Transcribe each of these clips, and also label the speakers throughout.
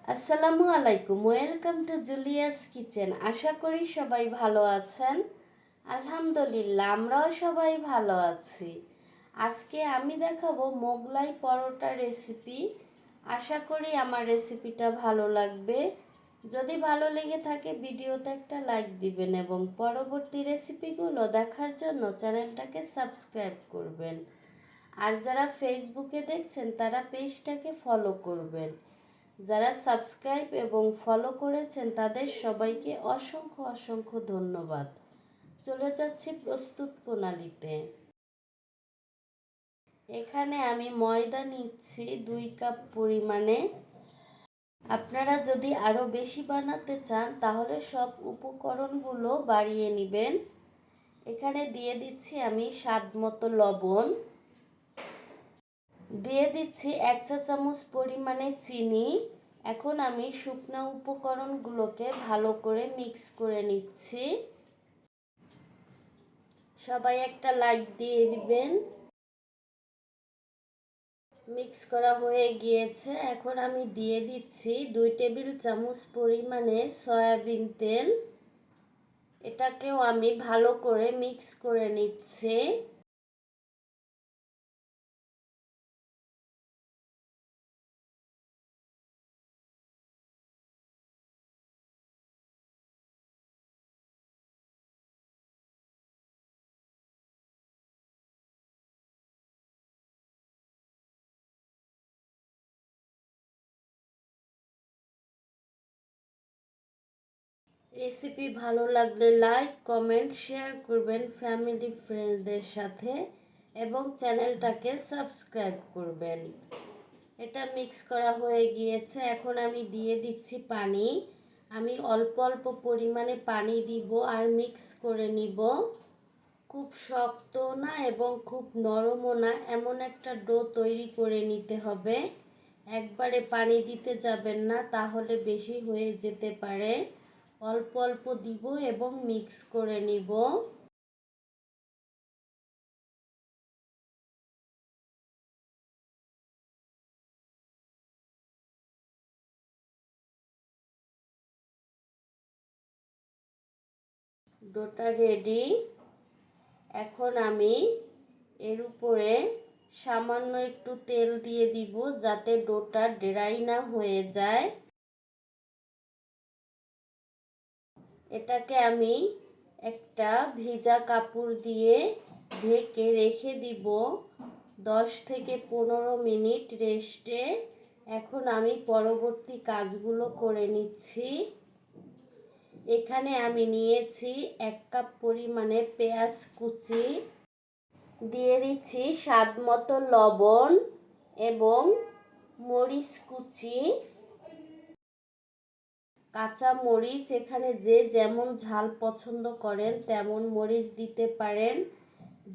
Speaker 1: আসসালামু আলাইকুম, welcome to Julius kitchen. আশা করি সবাই ভালো আছেন। আলহামদুলিল্লাহ, আমরাও সবাই ভালো আছি। আজকে আমি দেখাবো মোগলাই পরোটা রেসিপি। আশা করি আমার রেসিপিটা ভালো লাগবে। যদি ভালো লেগে থাকে ভিডিওতে একটা লাইক দিবেন এবং পরবর্তী রেসিপিগুলো দেখার জন্য চ্যানেলটাকে সাবস্ক্রাইব করবেন। আর যারা ফেসবুকে দেখছেন তারা পেজটাকে ফলো করবেন। যারা সাবস্ক্রাইব এবং ফলো করেছেন তাদের সবাইকে অসংখ্য অসংখ্য ধন্যবাদ। চলে যাচ্ছি প্রস্তুত প্রণালীতে। এখানে আমি ময়দা নিচ্ছি 2 কাপ পরিমাণে। আপনারা যদি আরও বেশি বানাতে চান তাহলে সব উপকরণগুলো বাড়িয়ে নেবেন। এখানে দিয়ে দিচ্ছি আমি স্বাদ মতো লবণ, দিয়ে দিচ্ছি 1 চা চামচ পরিমাণে চিনি। এখন আমি শুকনো উপকরণগুলোকে ভালো করে মিক্স করে নিচ্ছি। সবাই একটা লাইক দিয়ে দিবেন। মিক্স করা হয়ে গিয়েছে। এখন আমি দিয়ে দিচ্ছি 2 টেবিল চামচ পরিমাণে সয়াবিন তেল। এটাকেও আমি ভালো করে মিক্স করে নিচ্ছি। রেসিপি ভালো লাগলে লাইক, কমেন্ট, শেয়ার করবেন ফ্যামিলি ফ্রেন্ডদের সাথে এবং চ্যানেলটাকে সাবস্ক্রাইব করবেন। এটা মিক্স করা হয়ে গিয়েছে। এখন আমি দিয়ে দিচ্ছি পানি। আমি অল্প অল্প পরিমাণে পানি দিব আর মিক্স করে নিব। খুব শক্ত না এবং খুব নরমও না, এমন একটা ডো তৈরি করে নিতে হবে। একবারে পানি দিতে যাবেন না, তাহলে বেশি হয়ে যেতে পারে। অল্প অল্প দিব এবং মিক্স করে নিব। ডোটা রেডি। এখন আমি এর উপরে সামান্য একটু তেল দিয়ে দিব যাতে ডোটা ড্রাই না হয়ে যায়। এটাকে আমি একটা ভিজা কাপড় দিয়ে ঢেকে রেখে দিব 10 থেকে 15 মিনিট রেস্টে। এখন আমি পরবর্তী কাজগুলো করে নিচ্ছি। এখানে আমি নিয়েছি 1 কাপ পরিমাণে পেঁয়াজ কুচি, দিয়ে দিচ্ছি স্বাদ মতো লবণ এবং মরিচ কুচি, কাঁচা মরিচ এখানে যে যেমন ঝাল পছন্দ করেন তেমন মরিচ দিতে পারেন।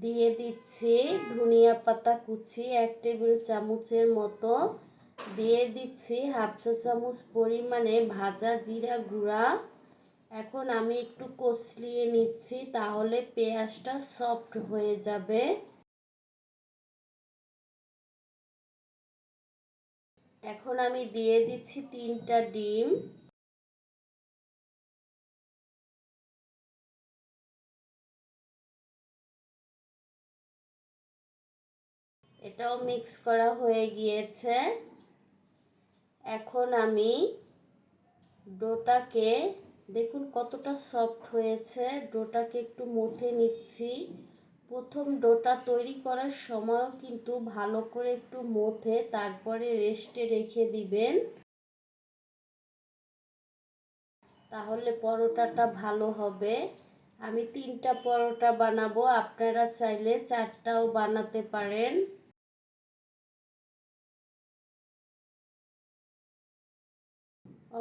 Speaker 1: দিয়ে দিচ্ছি ধনিয়া পাতা কুচি 1 টেবিল চামচের মতো, দিয়ে দিচ্ছি হাফ চা চামচ পরিমাণে ভাজা জিরা গুঁড়া। এখন আমি একটু কষলিয়ে নিচ্ছি, তাহলে পেঁয়াজটা সফট হয়ে যাবে। এখন আমি দিয়ে দিচ্ছি 3টা ডিম। এটাও মিক্স করা হয়ে গিয়েছে। এখন আমি ডোটাকে, দেখুন কতটা সফট হয়েছে, ডোটাকে একটু মথে নিচ্ছি। প্রথম ডোটা তৈরি করার সময়ও কিন্তু ভালো করে একটু মথে তারপরে রেস্টে রেখে দিবেন, তাহলে পরোটাটা ভালো হবে। আমি 3টা পরোটা বানাবো, আপনারা চাইলে 4টাও বানাতে পারেন।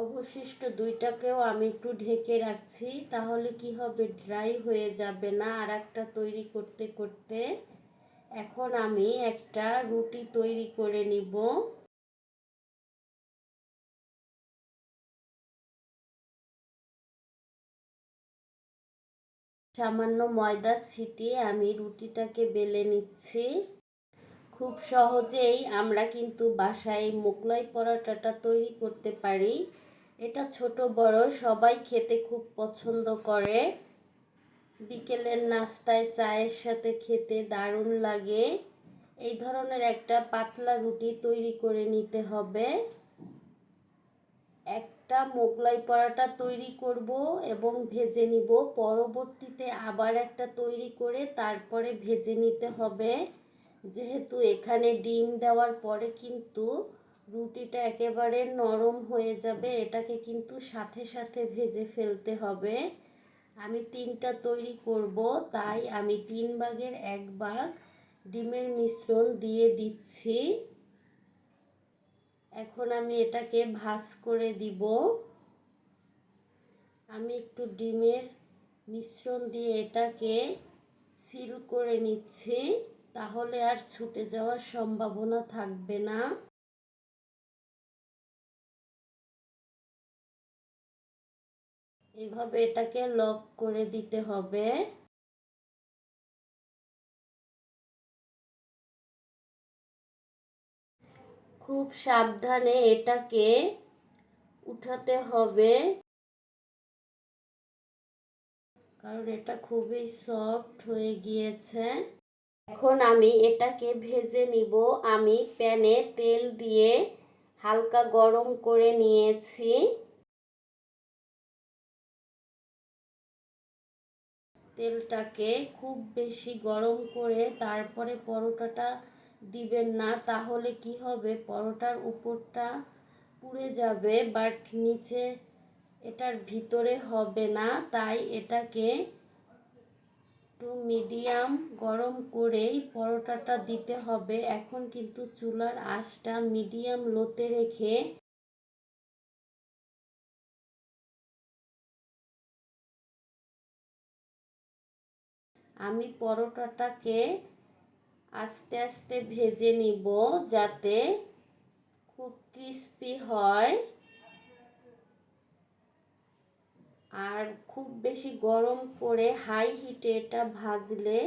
Speaker 1: অবশিষ্ট 2টাকেও আমি একটু ঢেকে রাখছি, তাহলে কি হবে, ড্রাই হয়ে যাবে না আর একটা তৈরি করতে করতে। এখন আমি একটা রুটি তৈরি করে নিব। সামান্য ময়দা ছিটিয়ে আমি রুটিটাকে বেলে নিচ্ছি। খুব সহজেই আমরা কিন্তু বাসায় মোগলাই পরোটাটা তৈরি করতে পারি। এটা ছোট বড় সবাই খেতে খুব পছন্দ করে। বিকেলের নাস্তায় চায়ের সাথে খেতে দারুণ লাগে। এই ধরনের একটা পাতলা রুটি তৈরি করে নিতে হবে। একটা মোগলাই পরোটা তৈরি করব এবং ভেজে নিব, পরবর্তীতে আবার একটা তৈরি করে তারপরে ভেজে নিতে হবে। যেহেতু এখানে ডিম দেওয়ার পরে কিন্তু রুটিটা একেবারে নরম হয়ে যাবে, এটাকে কিন্তু সাথে সাথে ভেজে ফেলতে হবে। আমি 3টা তৈরি করব, তাই আমি 3 ভাগের 1 ভাগ ডিমের মিশ্রণ দিয়ে দিচ্ছি। এখন আমি এটাকে ভাঁজ করে দিব। আমি একটু ডিমের মিশ্রণ দিয়ে এটাকে সিল করে নিচ্ছি, তাহলে আর ছুটে যাওয়ার সম্ভাবনা থাকবে না। এভাবে এটাকে লক করে দিতে হবে। খুব সাবধানে এটাকে উঠাতে হবে, কারণ এটা খুবই সফট হয়ে গিয়েছে। এখন আমি এটাকে ভেজে নিব। আমি প্যানে তেল দিয়ে হালকা গরম করে নিয়েছি। তেলটাকে খুব বেশি গরম করে তারপরে পরোটাটা দিবেন না, তাহলে কি হবে, পরোটার উপরটা পুড়ে যাবে বাট নিচে এটার ভিতরে হবে না। তাই এটাকে একটু মিডিয়াম গরম করেই পরোটাটা দিতে হবে। এখন কিন্তু চুলার আঁচটা মিডিয়াম লোতে রেখে আমি পরোটাটাকে আস্তে আস্তে ভেজে নিব, যাতে খুব ক্রিস্পি হয়। আর খুব বেশি গরম করে হাই হিটে এটা ভাজলে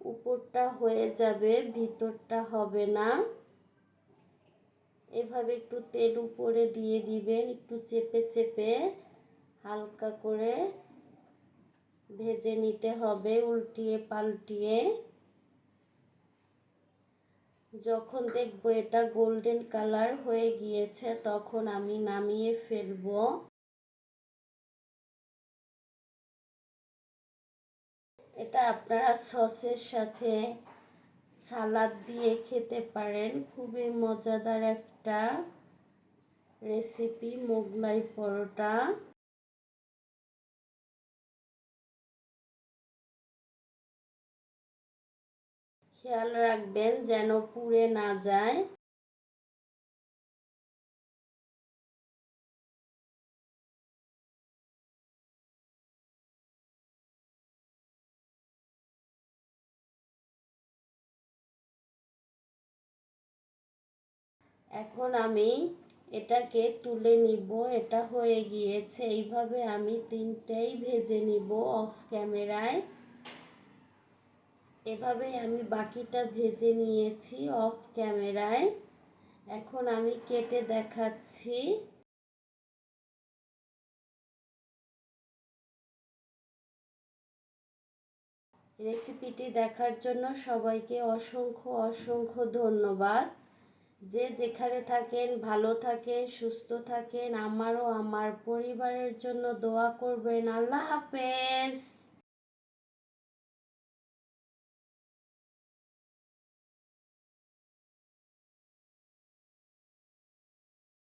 Speaker 1: উপরটা হয়ে যাবে, ভিতরটা হবে না। এভাবে একটু তেল উপরে দিয়ে দিবেন, একটু চেপে চেপে হালকা করে ভেজে নিতে হবে, উল্টিয়ে পাল্টিয়ে। যখন দেখবো এটা গোল্ডেন কালার হয়ে গিয়েছে, তখন আমি নামিয়ে ফেলবো। এটা আপনারা সসের সাথে সালাদ দিয়ে খেতে পারেন। খুবই মজাদার একটা রেসিপি মোগলাই পরোটা। খেয়াল রাখবেন যেন পুড়ে না যায়। এখন আমি এটাকে তুলে নিব। এটা হয়ে গিয়েছে। এইভাবে আমি 3টেই ভেজে নিব অফ ক্যামেরায়। এভাবেই আমি বাকিটা ভেজে নিয়েছি অফ ক্যামেরায়। এখন আমি কেটে দেখাচ্ছি। রেসিপিটি দেখার জন্য সবাইকে অসংখ্য অসংখ্য ধন্যবাদ। যে যেখানে থাকেন ভালো থাকেন, সুস্থ থাকেন। আমারও আমার পরিবারের জন্য দোয়া করবেন। আল্লাহ হাফেজ।